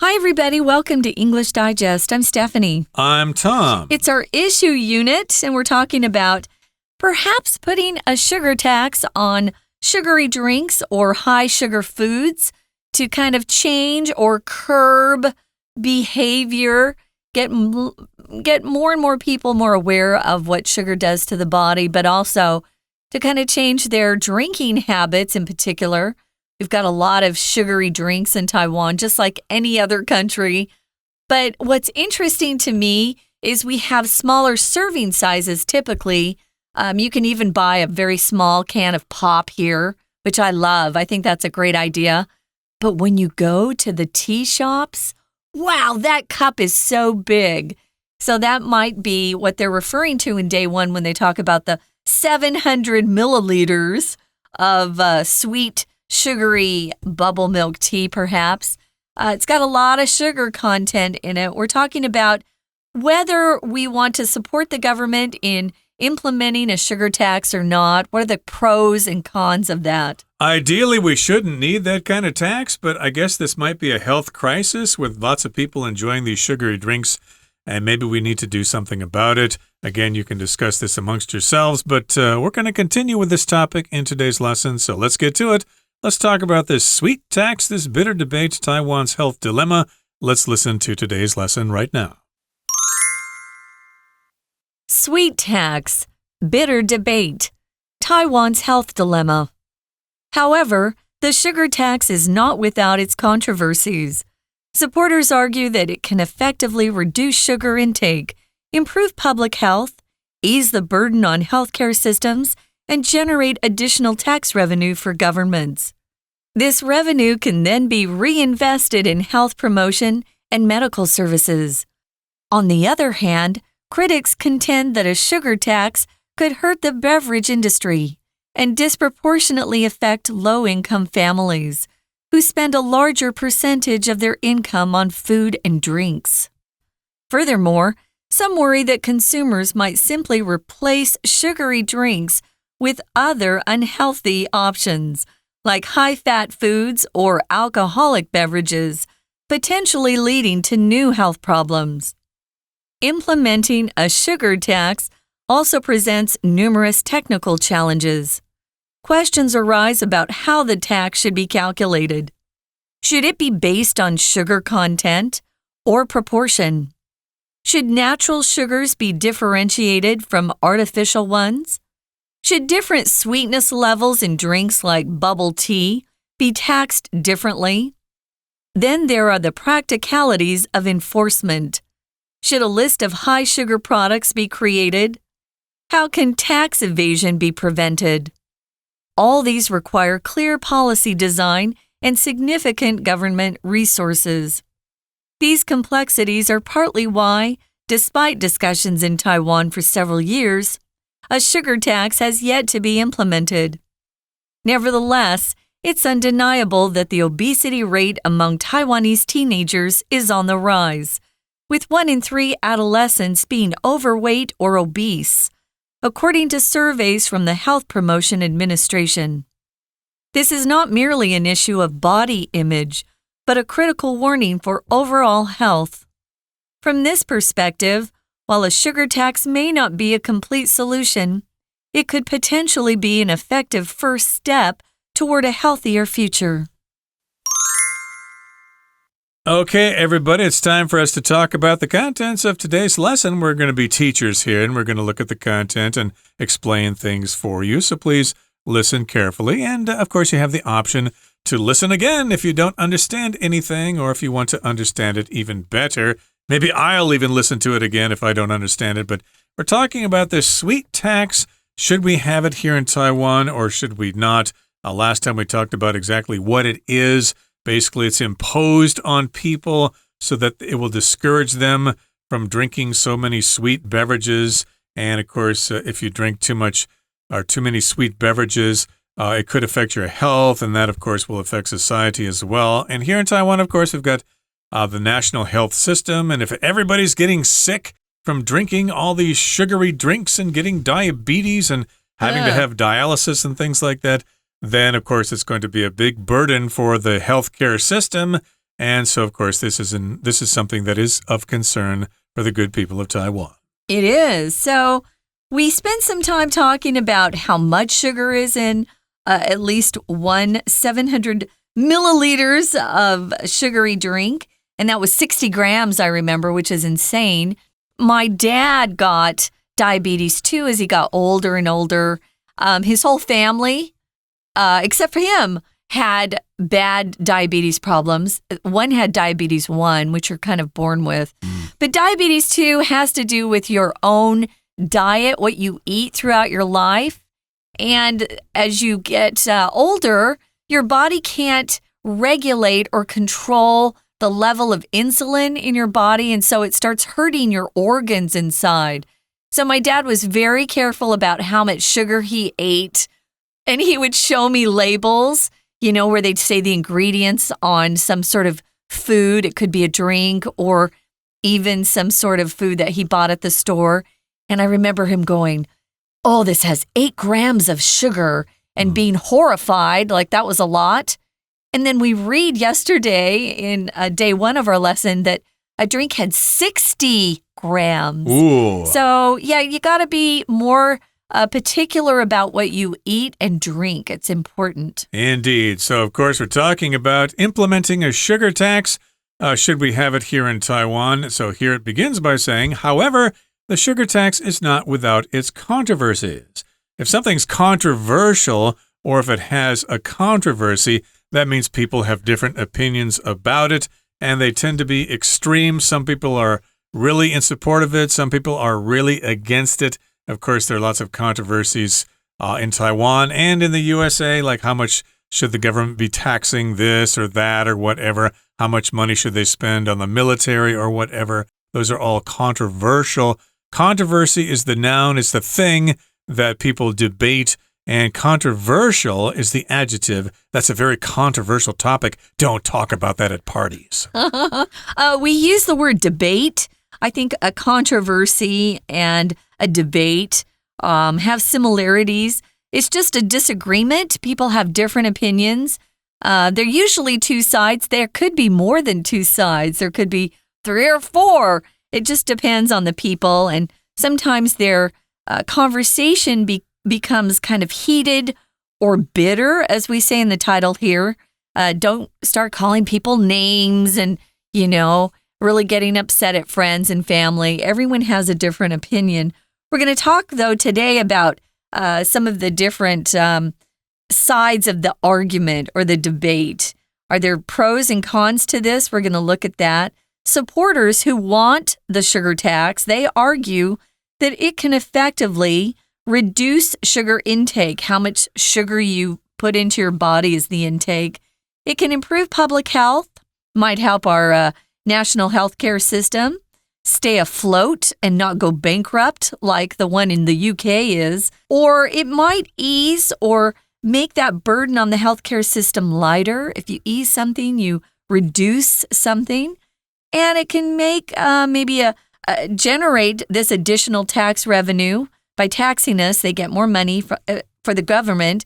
Hi, everybody. Welcome to English Digest. I'm Stephanie. I'm Tom. It's our issue unit, and we're talking about perhaps putting a sugar tax on sugary drinks or high sugar foods to kind of change or curb behavior, get more and more people more aware of what sugar does to the body, but also to kind of change their drinking habits in particular. We've got a lot of sugary drinks in Taiwan, just like any other country. But what's interesting to me is we have smaller serving sizes typically. You can even buy a very small can of pop here, which I love. I think that's a great idea. But when you go to the tea shops, wow, that cup is so big. So that might be what they're referring to in day one when they talk about the 700 milliliters of sweet sugary bubble milk tea, perhaps. It's got a lot of sugar content in it. We're talking about whether we want to support the government in implementing a sugar tax or not. What are the pros and cons of that? Ideally, we shouldn't need that kind of tax, but I guess this might be a health crisis with lots of people enjoying these sugary drinks, and maybe we need to do something about it. Again, you can discuss this amongst yourselves, but we're going to continue with this topic in today's lesson, so let's get to it. Let's talk about this sweet tax, this bitter debate, Taiwan's health dilemma. Let's listen to today's lesson right now. Sweet tax, bitter debate, Taiwan's health dilemma. However, the sugar tax is not without its controversies. Supporters argue that it can effectively reduce sugar intake, improve public health, ease the burden on healthcare systems, and generate additional tax revenue for governments. This revenue can then be reinvested in health promotion and medical services. On the other hand, critics contend that a sugar tax could hurt the beverage industry and disproportionately affect low-income families who spend a larger percentage of their income on food and drinks. Furthermore, some worry that consumers might simply replace sugary drinks with other unhealthy options, like high-fat foods or alcoholic beverages, potentially leading to new health problems. Implementing a sugar tax also presents numerous technical challenges. Questions arise about how the tax should be calculated. Should it be based on sugar content or proportion? Should natural sugars be differentiated from artificial ones? Should different sweetness levels in drinks like bubble tea be taxed differently? Then there are the practicalities of enforcement. Should a list of high sugar products be created? How can tax evasion be prevented? All these require clear policy design and significant government resources. These complexities are partly why, despite discussions in Taiwan for several years, a sugar tax has yet to be implemented. Nevertheless, it's undeniable that the obesity rate among Taiwanese teenagers is on the rise, with 1 in 3 adolescents being overweight or obese, according to surveys from the Health Promotion Administration. This is not merely an issue of body image, but a critical warning for overall health. From this perspective, while a sugar tax may not be a complete solution, it could potentially be an effective first step toward a healthier future. Okay, everybody, it's time for us to talk about the contents of today's lesson. We're going to be teachers here, and we're going to look at the content and explain things for you. So please listen carefully. And, of course, you have the option to listen again if you don't understand anything or if you want to understand it even better. Maybe I'll even listen to it again if I don't understand it. But we're talking about this sweet tax. Should we have it here in Taiwan or should we not? Last time we talked about exactly what it is. Basically, it's imposed on people so that it will discourage them from drinking so many sweet beverages. And, of course, if you drink too much or too many sweet beverages, it could affect your health. And that, of course, will affect society as well. And here in Taiwan, of course, we've got the national health system. And if everybody's getting sick from drinking all these sugary drinks and getting diabetes and having to have dialysis and things like that, then, of course, it's going to be a big burden for the healthcare system. And so, of course, this is something that is of concern for the good people of Taiwan. It is. So we spent some time talking about how much sugar is in at least 700 milliliters of sugary drink. And that was 60 grams, I remember, which is insane. My dad got diabetes too as he got older and older. His whole family, except for him, had bad diabetes problems. One had diabetes 1, which you're kind of born with. But diabetes 2 has to do with your own diet, what you eat throughout your life. And as you get older, your body can't regulate or control the level of insulin in your body, and so it starts hurting your organs inside. So my dad was very careful about how much sugar he ate, and he would show me labels, where they'd say the ingredients on some sort of food. It could be a drink or even some sort of food that he bought at the store. And I remember him going, "Oh, this has 8 grams of sugar," and being horrified, like that was a lot. And then we read yesterday in day 1 of our lesson that a drink had 60 grams. Ooh. So, yeah, you got to be more particular about what you eat and drink. It's important. Indeed. So, of course, we're talking about implementing a sugar tax. Should we have it here in Taiwan? So here it begins by saying, however, the sugar tax is not without its controversies. If something's controversial or if it has a controversy, that means people have different opinions about it, and they tend to be extreme. Some people are really in support of it. Some people are really against it. Of course, there are lots of controversies in Taiwan and in the USA, like how much should the government be taxing this or that or whatever? How much money should they spend on the military or whatever? Those are all controversial. Controversy is the noun, it's the thing that people debate. And controversial is the adjective. That's a very controversial topic. Don't talk about that at parties. We use the word debate. I think a controversy and a debate have similarities. It's just a disagreement. People have different opinions. They're usually 2 sides. There could be more than 2 sides. There could be 3 or 4. It just depends on the people. And sometimes their conversation becomes kind of heated or bitter, as we say in the title here. Don't start calling people names and, really getting upset at friends and family. Everyone has a different opinion. We're going to talk, though, today about some of the different sides of the argument or the debate. Are there pros and cons to this? We're going to look at that. Supporters who want the sugar tax, they argue that it can effectively reduce sugar intake. How much sugar you put into your body is the intake. It can improve public health, might help our national healthcare system stay afloat and not go bankrupt like the one in the UK is, or it might ease or make that burden on the healthcare system lighter. If you ease something, you reduce something, and it can make generate this additional tax revenue. By taxing us, they get more money for the government.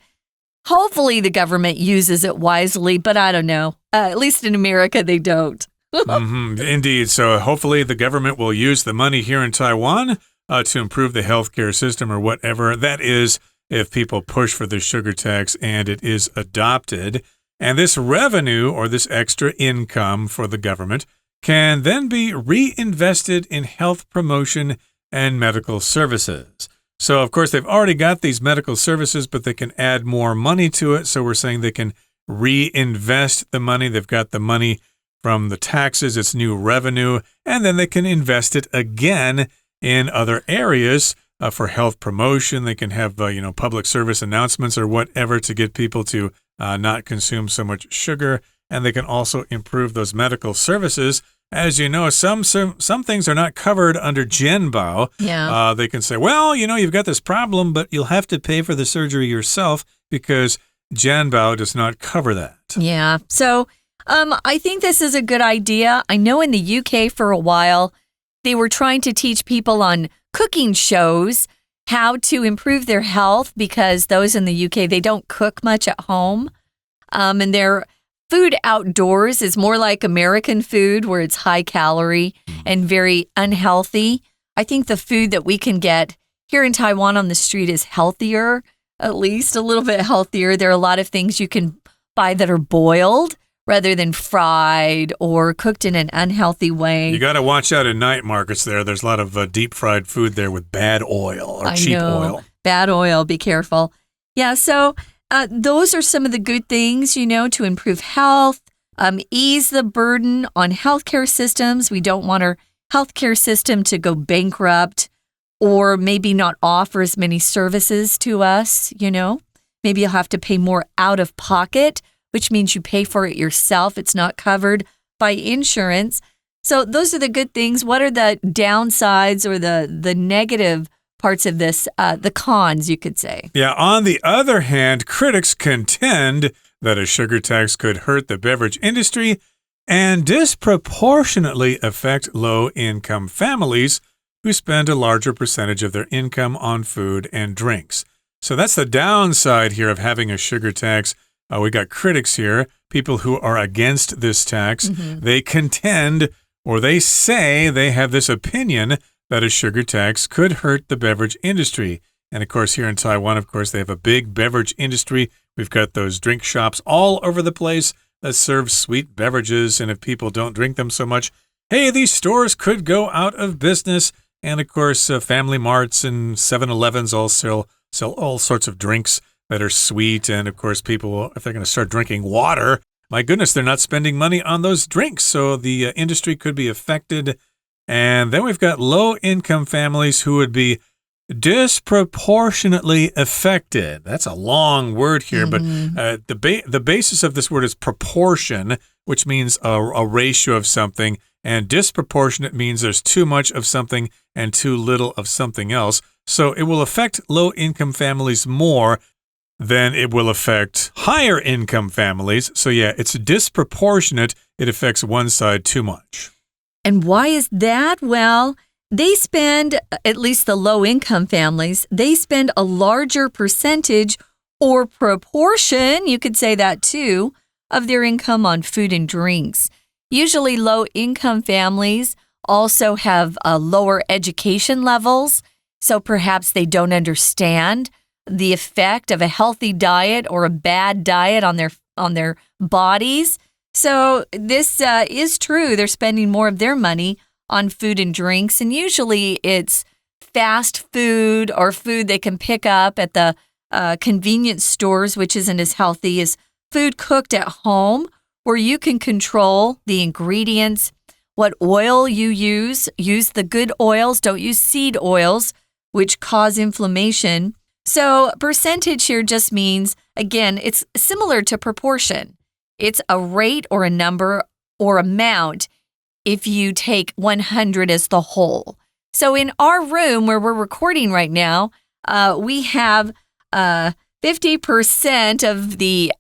Hopefully the government uses it wisely, but I don't know. At least in America, they don't. Indeed. So hopefully the government will use the money here in Taiwan to improve the healthcare system or whatever. That is, if people push for the sugar tax and it is adopted. And this revenue or this extra income for the government can then be reinvested in health promotion and medical services. So, of course, they've already got these medical services, but they can add more money to it. So we're saying they can reinvest the money. They've got the money from the taxes, it's new revenue, and then they can invest it again in other areas for health promotion. They can have, public service announcements or whatever to get people to not consume so much sugar. And they can also improve those medical services. As you know, some things are not covered under Jianbao. Yeah. They can say, well, you've got this problem, but you'll have to pay for the surgery yourself because Jianbao does not cover that. Yeah. So I think this is a good idea. I know in the UK for a while, they were trying to teach people on cooking shows how to improve their health because those in the UK, they don't cook much at home. And they're food outdoors is more like American food where it's high calorie and very unhealthy. I think the food that we can get here in Taiwan on the street is healthier, at least a little bit healthier. There are a lot of things you can buy that are boiled rather than fried or cooked in an unhealthy way. You got to watch out in night markets there. There's a lot of deep fried food there with bad oil or cheap oil. Bad oil, be careful. Yeah, so those are some of the good things, to improve health, ease the burden on healthcare systems. We don't want our healthcare system to go bankrupt or maybe not offer as many services to us, Maybe you'll have to pay more out of pocket, which means you pay for it yourself. It's not covered by insurance. So those are the good things. What are the downsides or the negative parts of this, the cons, you could say? Yeah, on the other hand, critics contend that a sugar tax could hurt the beverage industry and disproportionately affect low-income families who spend a larger percentage of their income on food and drinks. So that's the downside here of having a sugar tax. We got critics here, people who are against this tax. They contend, or they say they have this opinion that a sugar tax could hurt the beverage industry. And of course, here in Taiwan, of course, they have a big beverage industry. We've got those drink shops all over the place that serve sweet beverages. And if people don't drink them so much, hey, these stores could go out of business. And of course, Family Marts and 7-Elevens all sell all sorts of drinks that are sweet. And of course, people, if they're going to start drinking water, my goodness, they're not spending money on those drinks. So the industry could be affected. And then we've got low-income families who would be disproportionately affected. That's a long word here, but the basis of this word is proportion, which means a ratio of something. And disproportionate means there's too much of something and too little of something else. So it will affect low-income families more than it will affect higher income families. So yeah, it's disproportionate. It affects one side too much. And why is that? Well, they spend, at least the low-income families, they spend a larger percentage or proportion, you could say that too, of their income on food and drinks. Usually low-income families also have lower education levels, so perhaps they don't understand the effect of a healthy diet or a bad diet on their bodies. So this is true. They're spending more of their money on food and drinks, and usually it's fast food or food they can pick up at the convenience stores, which isn't as healthy as food cooked at home, where you can control the ingredients, what oil you use. Use the good oils. Don't use seed oils, which cause inflammation. So percentage here just means, again, it's similar to proportion. It's a rate or a number or amount if you take 100 as the whole. So in our room where we're recording right now, we have 50% of the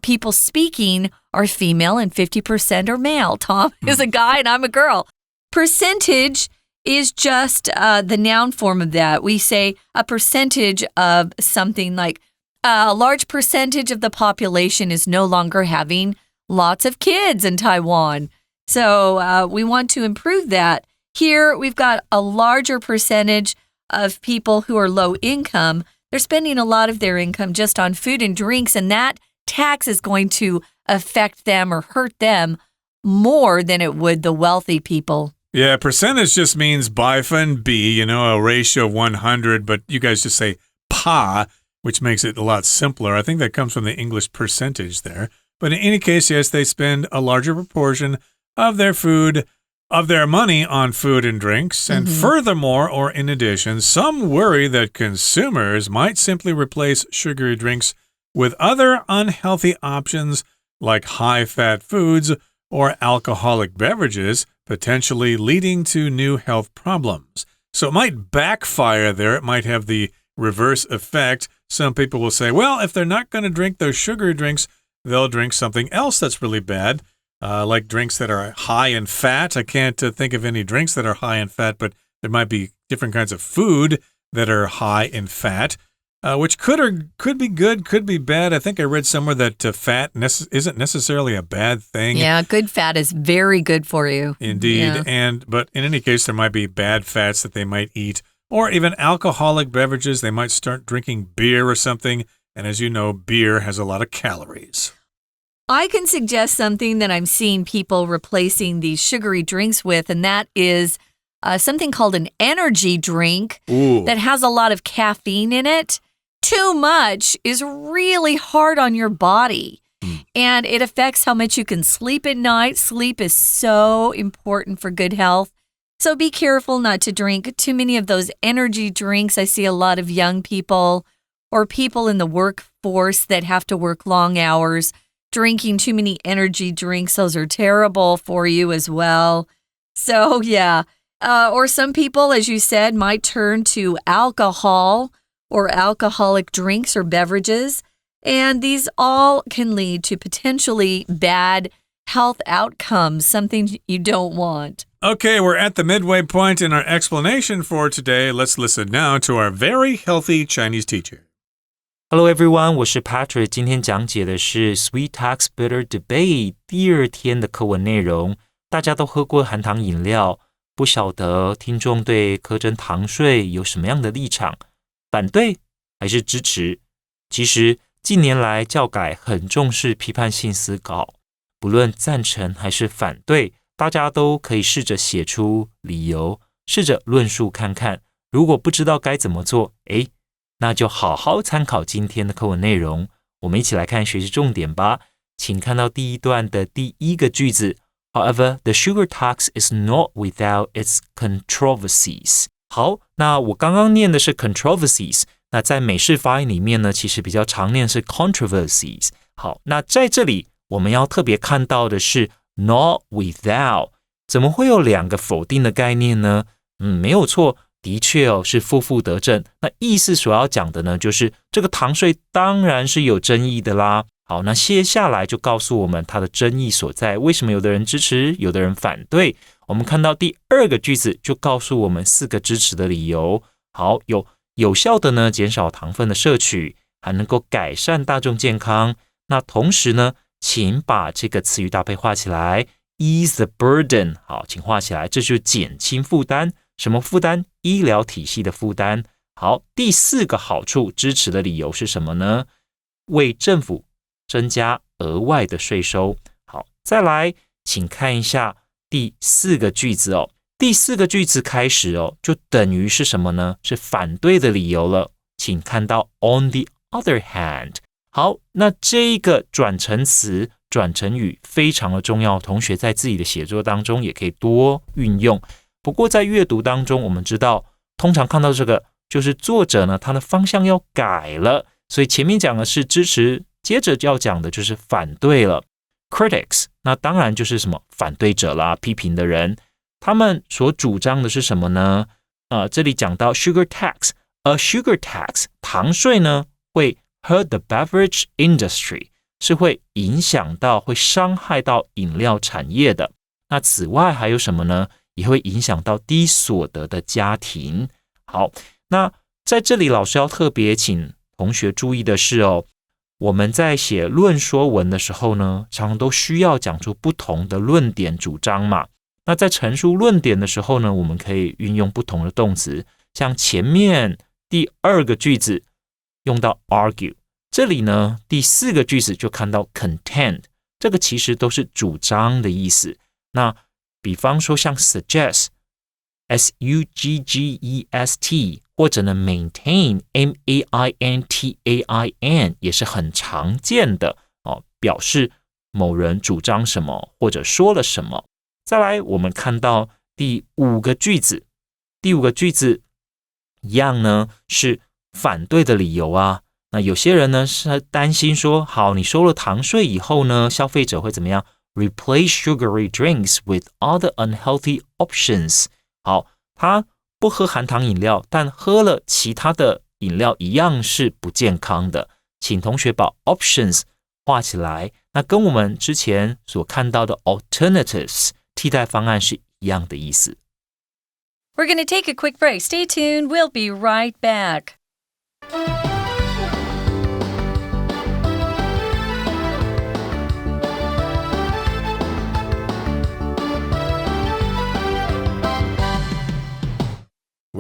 people speaking are female and 50% are male. Tom is a guy and I'm a girl. Percentage is just the noun form of that. We say a percentage of something, like a large percentage of the population is no longer having lots of kids in Taiwan. So we want to improve that. Here we've got a larger percentage of people who are low income. They're spending a lot of their income just on food and drinks, and that tax is going to affect them or hurt them more than it would the wealthy people. Yeah, percentage just means by and B, a ratio of 100, but you guys just say pa, which makes it a lot simpler. I think that comes from the English percentage there. But in any case, yes, they spend a larger proportion of their food, of their money on food and drinks. And furthermore, or in addition, some worry that consumers might simply replace sugary drinks with other unhealthy options like high-fat foods or alcoholic beverages, potentially leading to new health problems. So it might backfire there. It might have the reverse effect. Some people will say, well, if they're not going to drink those sugary drinks, they'll drink something else that's really bad, like drinks that are high in fat. I can't think of any drinks that are high in fat, but there might be different kinds of food that are high in fat. which could be good, could be bad. I think I read somewhere that fat isn't necessarily a bad thing. Yeah, good fat is very good for you. Indeed. Yeah. But in any case, there might be bad fats that they might eat, or even alcoholic beverages. They might start drinking beer or something. And as you know, beer has a lot of calories. I can suggest something that I'm seeing people replacing these sugary drinks with, and that is something called an energy drink that has a lot of caffeine in it. Too much is really hard on your body, and it affects how much you can sleep at night. Sleep is so important for good health. So be careful not to drink too many of those energy drinks. I see a lot of young people or people in the workforce that have to work long hours drinking too many energy drinks. Those are terrible for you as well. So, yeah. Or some people, as you said, might turn to alcohol or alcoholic drinks or beverages. And these all can lead to potentially bad health outcomes, something you don't want. Okay, we're at the midway point in our explanation for today. Let's listen now to our very healthy Chinese teacher. Hello everyone, 我是 Patrick， 今天讲解的是 Sweet Talks Bitter Debate 第二天的课文内容。大家都喝过含糖饮料，不晓得听众对课征糖税有什么样的立场？反对还是支持？其实近年来教改很重视批判性思考，不论赞成还是反对，大家都可以试着写出理由，试着论述看看。如果不知道该怎么做，那就好好参考今天的课文内容。我们一起来看学习重点吧。请看到第一段的第一个句子。However, the sugar tax is not without its controversies. 好，那我刚刚念的是 controversies， 那在美式发音里面呢，其实比较常念是 controversies。好，那在这里我们要特别看到的是 not without， 怎么会有两个否定的概念呢？没有错。的确是负负得正。那意思所要讲的呢，就是这个糖税当然是有争议的啦。好，那接下来就告诉我们它的争议所在，为什么有的人支持，有的人反对。我们看到第二个句子就告诉我们4个支持的理由。好，有效的呢减少糖分的摄取，还能够改善大众健康。那同时呢，请把这个词语搭配画起来 ，ease the burden。好，请画起来，这就是减轻负担。什么负担？医疗体系的负担。好，第4个好处支持的理由是什么呢？为政府增加额外的税收。好，再来，请看一下第4个句子哦。第4个句子开始哦，就等于是什么呢？是反对的理由了。请看到 on the other hand。好，那这个转成词、转成语非常的重要，同学在自己的写作当中也可以多运用。不过在阅读当中，我们知道通常看到这个就是作者呢他的方向要改了，所以前面讲的是支持，接着要讲的就是反对了。Critics 那当然就是什么反对者啦，批评的人，他们所主张的是什么呢？这里讲到 sugar tax， a sugar tax 糖税呢会 hurt the beverage industry， 是会影响到会伤害到饮料产业的。那此外还有什么呢？也会影响到低所得的家庭。好，那在这里老师要特别请同学注意的是哦，我们在写论说文的时候呢，常常都需要讲出不同的论点主张嘛。那在陈述论点的时候呢，我们可以运用不同的动词，像前面第2个句子用到 argue， 这里呢第4个句子就看到 contend， 这个其实都是主张的意思。那比方说像 suggest S-U-G-G-E-S-T 或者呢 maintain M-A-I-N-T-A-I-N 也是很常见的表示某人主张什么或者说了什么。再来我们看到第5个句子，第5个句子一样呢是反对的理由啊。那有些人呢是担心说，好，你收了糖税以后呢，消费者会怎么样？Replace sugary drinks with other unhealthy options。 好，他不喝含糖饮料，但喝了其他的饮料一样是不健康的。请同学把 options 画起来，那跟我们之前所看到的 alternatives 替代方案是一样的意思。 We're going to take a quick break. Stay tuned. We'll be right back.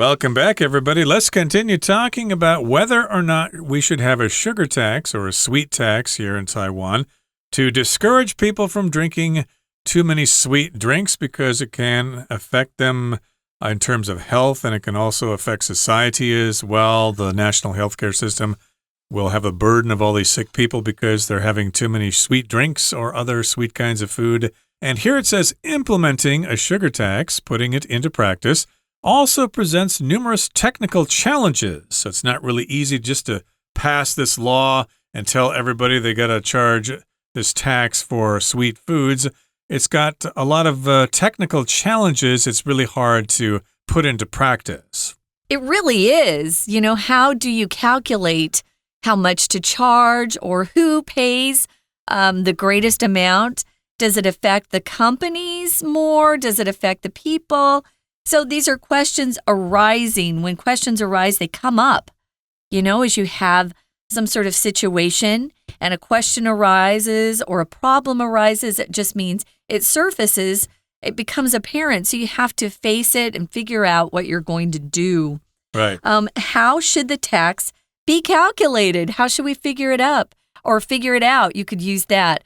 Welcome back, everybody. Let's continue talking about whether or not we should have a sugar tax or a sweet tax here in Taiwan to discourage people from drinking too many sweet drinks because it can affect them in terms of health, and it can also affect society as well. The national healthcare system will have a burden of all these sick people because they're having too many sweet drinks or other sweet kinds of food. And here it says implementing a sugar tax, putting it into practice, also presents numerous technical challenges. So it's not really easy just to pass this law and tell everybody they got to charge this tax for sweet foods. It's got a lot of technical challenges. It's really hard to put into practice. It really is. You know, how do you calculate how much to charge or who pays the greatest amount? Does it affect the companies more? Does it affect the people? So these are questions arising. When questions arise, they come up. You know, as you have some sort of situation and a question arises or a problem arises, it just means it surfaces, it becomes apparent. So you have to face it and figure out what you're going to do. Right. How should the tax be calculated? How should we figure it up or figure it out? You could use that.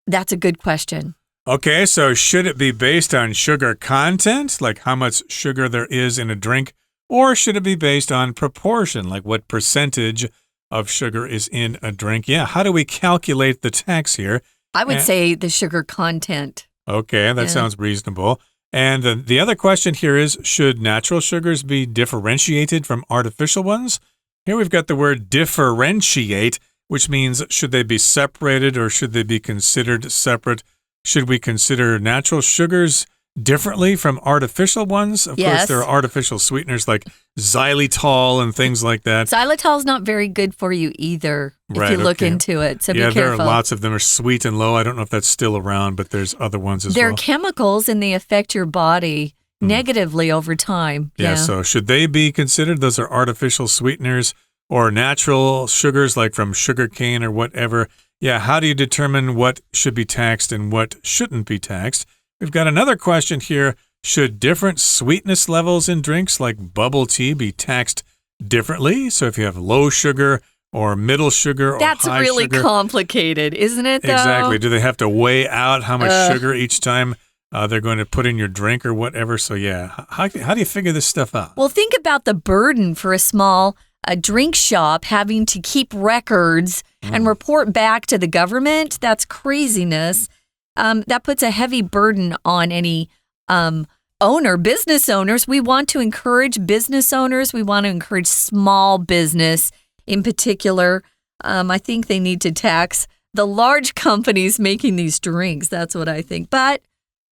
That's a good question. Okay, so should it be based on sugar content, like how much sugar there is in a drink, or should it be based on proportion, like what percentage of sugar is in a drink? Yeah, how do we calculate the tax here? I would say the sugar content. Okay, that sounds reasonable. And the other question here is, should natural sugars be differentiated from artificial ones? Here we've got the word differentiate, which means should they be separated or should they be considered separate? Should we consider natural sugars differently from artificial ones? Of course, there are artificial sweeteners like xylitol and things like that. Xylitol is not very good for you either if you look into it, so be careful. There are lots of them are sweet and low. I don't know if that's still around, but there's other ones as well. They're chemicals and they affect your body negatively over time. Yeah, so should they be considered? Those are artificial sweeteners or natural sugars like from sugar cane or whatever. Yeah, how do you determine what should be taxed and what shouldn't be taxed? We've got another question here. Should different sweetness levels in drinks like bubble tea be taxed differently? So if you have low sugar or middle sugar or high sugar. That's really complicated, isn't it, though? Exactly. Do they have to weigh out how much sugar each time they're going to put in your drink or whatever? So yeah, how do you figure this stuff out? Well, think about the burden for a small drink shop having to keep records and report back to the government. That's craziness. That puts a heavy burden on any business owners. We want to encourage business owners. We want to encourage small business in particular. I think they need to tax the large companies making these drinks. That's what I think. But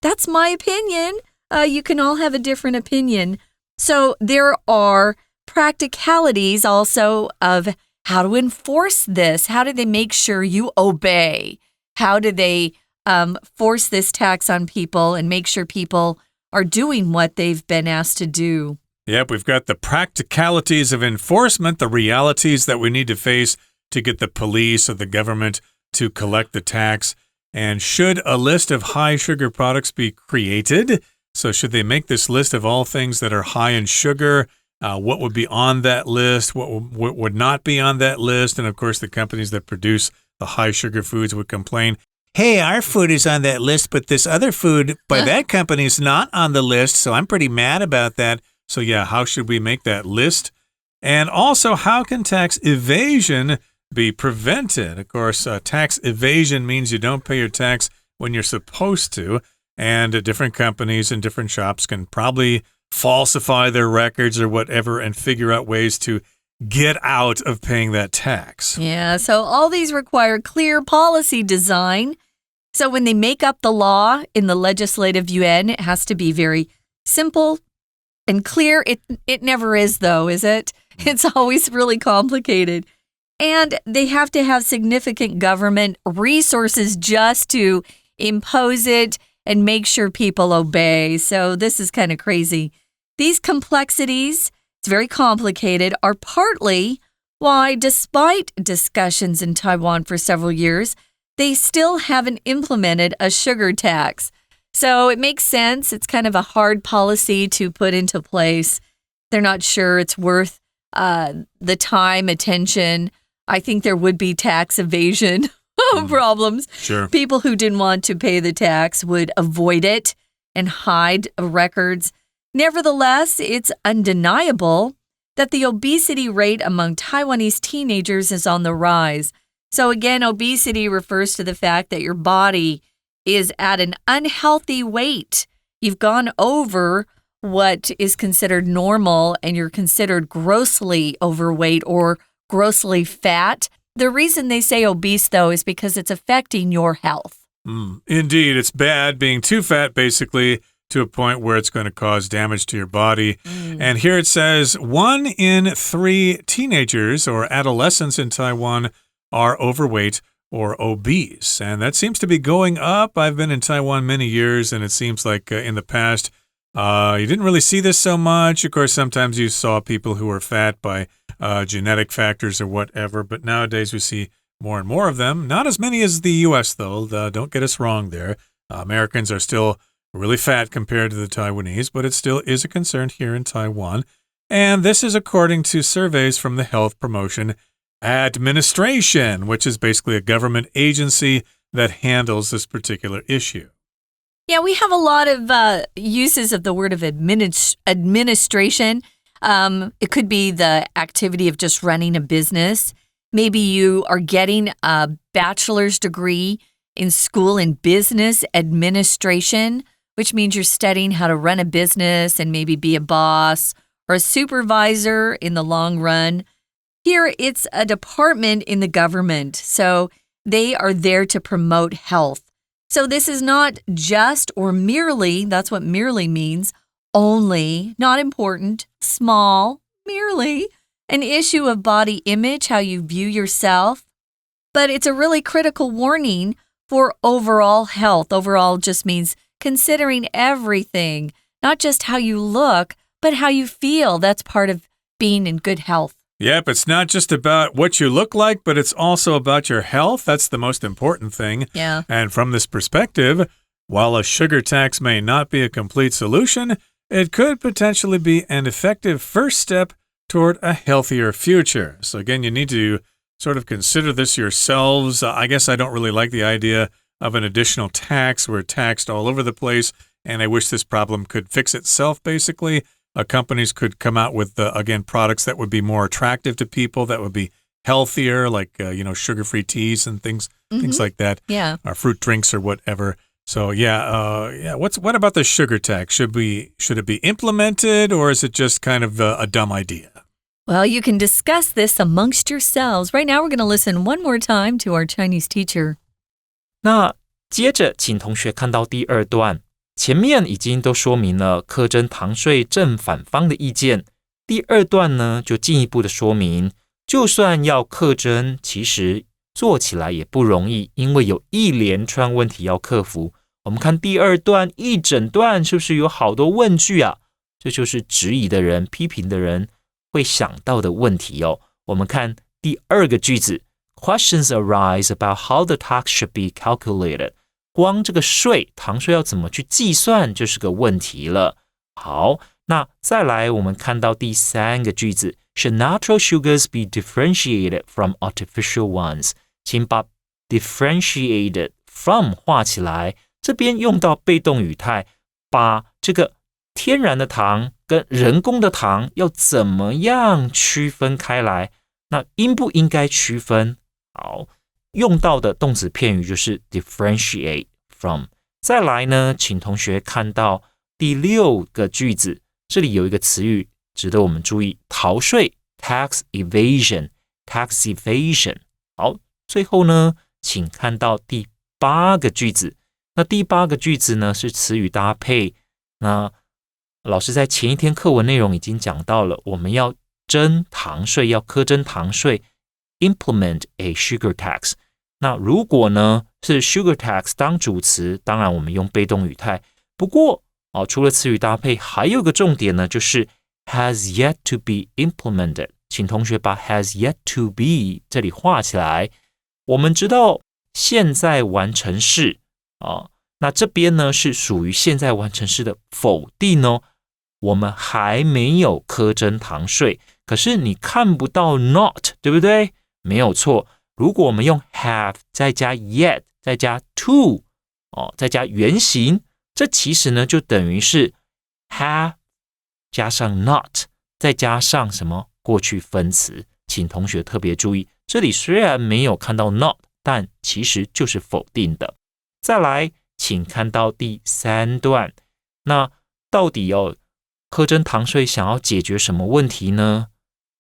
that's my opinion. You can all have a different opinion. So there are practicalities also of how to enforce this. How do they make sure you obey? How do they force this tax on people and make sure people are doing what they've been asked to do? Yep, we've got the practicalities of enforcement, the realities that we need to face to get the police or the government to collect the tax. And should a list of high sugar products be created? So should they make this list of all things that are high in sugar? What would be on that list? What would not be on that list? And of course, the companies that produce the high sugar foods would complain, hey, our food is on that list, but this other food by that company is not on the list, so I'm pretty mad about that. So yeah, how should we make that list? And also, how can tax evasion be prevented? Of course, tax evasion means you don't pay your tax when you're supposed to, and different companies and different shops can probably falsify their records or whatever and figure out ways to get out of paying that tax. Yeah, so all these require clear policy design. So when they make up the law in the legislative yuan, it has to be very simple and clear. It never is, though, is it? It's always really complicated. And they have to have significant government resources just to impose it and make sure people obey. So this is kind of crazy. These complexities, it's very complicated, are partly why, despite discussions in Taiwan for several years, they still haven't implemented a sugar tax. So it makes sense. It's kind of a hard policy to put into place. they're not sure it's worth the time, attention. I think there would be tax evasion problems. Sure. People who didn't want to pay the tax would avoid it and hide records. Nevertheless, it's undeniable that the obesity rate among Taiwanese teenagers is on the rise. So again, obesity refers to the fact that your body is at an unhealthy weight. You've gone over what is considered normal and you're considered grossly overweight or grossly fat. The reason they say obese, though, is because it's affecting your health. Indeed, it's bad being too fat, basically, to a point where it's going to cause damage to your body. And here it says 1 in 3 teenagers or adolescents in Taiwan are overweight or obese. And that seems to be going up. I've been in Taiwan many years, and it seems like in the past, you didn't really see this so much. Of course, sometimes you saw people who were fat by genetic factors or whatever, but nowadays we see more and more of them. Not as many as the U.S., though. Don't get us wrong there. Americans are still really fat compared to the Taiwanese, but it still is a concern here in Taiwan. And this is according to surveys from the Health Promotion Administration, which is basically a government agency that handles this particular issue. Yeah, we have a lot of uses of the word of administration. It could be the activity of just running a business. Maybe you are getting a bachelor's degree in school in business administration, which means you're studying how to run a business and maybe be a boss or a supervisor in the long run. Here, it's a department in the government, so they are there to promote health. So this is not just or merely, that's what merely means, only, not important, small, merely, an issue of body image, how you view yourself. But it's a really critical warning for overall health. Overall just means considering everything, not just how you look, but how you feel. That's part of being in good health. Yep, it's not just about what you look like, but it's also about your health. That's the most important thing. Yeah. And from this perspective, while a sugar tax may not be a complete solution, it could potentially be an effective first step toward a healthier future. So again, you need to sort of consider this yourselves. I guess I don't really like the idea of an additional tax. We're taxed all over the place, and I wish this problem could fix itself, basically. Companies could come out with, again, products that would be more attractive to people, that would be healthier, like, sugar-free teas and things like that. Yeah. Or fruit drinks or whatever. So, what about the sugar tax? Should it be implemented, or is it just kind of a dumb idea? Well, you can discuss this amongst yourselves. Right now, we're going to listen one more time to our Chinese teacher. 那接着，请同学看到第2段。前面已经都说明了课征糖税正反方的意见，第2段呢就进一步的说明，就算要课征，其实做起来也不容易，因为有一连串问题要克服。我们看第2段一整段是不是有好多问句啊？这就是质疑的人、批评的人会想到的问题哦。我们看第2个句子 ，Questions arise about how the tax should be calculated。光这个税，糖税要怎么去计算，就是个问题了。好，那再来，我们看到第3个句子 ，Should natural sugars be differentiated from artificial ones？ 请把 differentiated from 画起来，这边用到被动语态，把这个天然的糖跟人工的糖要怎么样区分开来？那应不应该区分？好。用到的动词片语就是 differentiate from。再来呢，请同学看到第6个句子，这里有一个词语值得我们注意，逃税 tax evasion。好，最后呢，请看到第8个句子。那第8个句子呢是词语搭配。那老师在前一天课文内容已经讲到了，我们要征糖税，要课征糖税 ，implement a sugar tax。那如果呢是 sugar tax 当主词，当然我们用被动语态。不过除了词语搭配，还有个重点呢，就是 has yet to be implemented。请同学把 has yet to be 这里画起来。我们知道现在完成式那这边呢是属于现在完成式的否定哦。我们还没有课征糖税，可是你看不到 not， 对不对？没有错。如果我们用 have 再加 yet 再加 to，再加原形，这其实呢就等于是 have 加上 not 再加上什么过去分词。请同学特别注意，这里虽然没有看到 not， 但其实就是否定的。再来，请看到第3段，那到底课征糖税想要解决什么问题呢？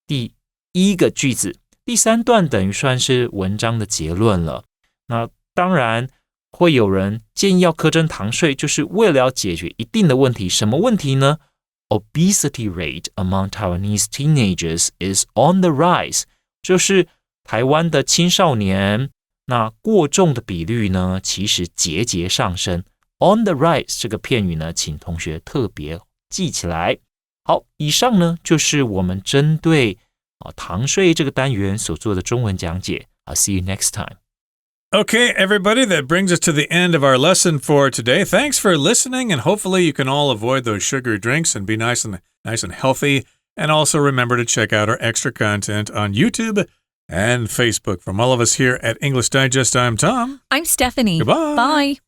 第1个句子，第3段等于算是文章的结论了。那当然会有人建议要课征糖税，就是为了要解决一定的问题。什么问题呢？ Obesity rate among Taiwanese teenagers is on the rise， 就是台湾的青少年那过重的比率呢，其实节节上升。On the rise 这个片语呢，请同学特别记起来。好，以上呢就是我们针对糖税这个单元所做的中文讲解。I'll see you next time. Okay, everybody, that brings us to the end of our lesson for today. Thanks for listening, and hopefully you can all avoid those sugary drinks and be nice and healthy. And also remember to check out our extra content on YouTube and Facebook. From all of us here at English Digest, I'm Tom. I'm Stephanie. Goodbye. Bye.